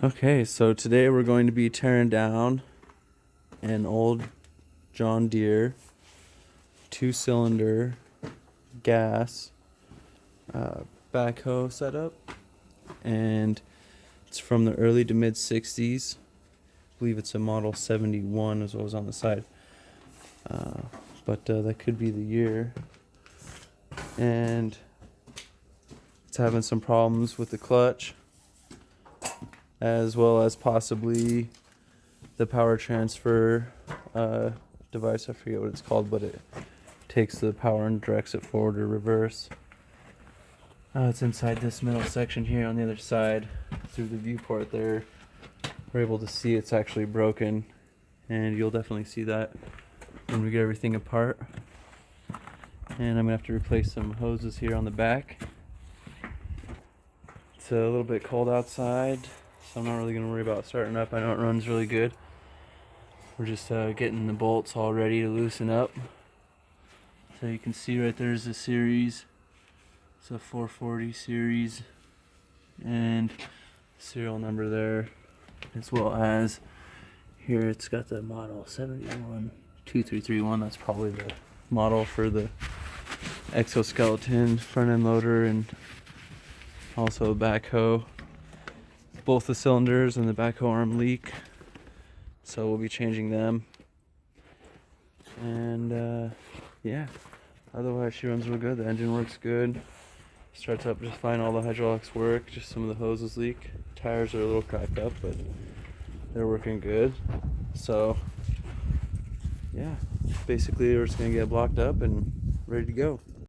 Okay, so today we're going to be tearing down an old John Deere 2-cylinder gas backhoe setup, and it's from the early to mid 60s. I believe it's a model 71 is what was on the side, but that could be the year. And it's having some problems with the clutch, as well as possibly the power transfer device. I forget what it's called, but it takes the power and directs it forward or reverse. It's inside this middle section here on the other side. Through the viewport there, we're able to see it's actually broken, and you'll definitely see that when we get everything apart. And I'm gonna have to replace some hoses here on the back. It's a little bit cold outside, so I'm not really gonna worry about starting up. I know it runs really good. We're just getting the bolts all ready to loosen up. So you can see right there's a series. It's a 440 series, and serial number there, as well as here it's got the model 712331. That's probably the model for the exoskeleton front end loader, and also a backhoe. Both the cylinders and the backhoe arm leak, so we'll be changing them. And yeah, otherwise she runs real good. The engine works good, starts up just fine. All the hydraulics work, just some of the hoses leak. Tires are a little cracked up, but they're working good. So yeah, basically we're just gonna get blocked up and ready to go.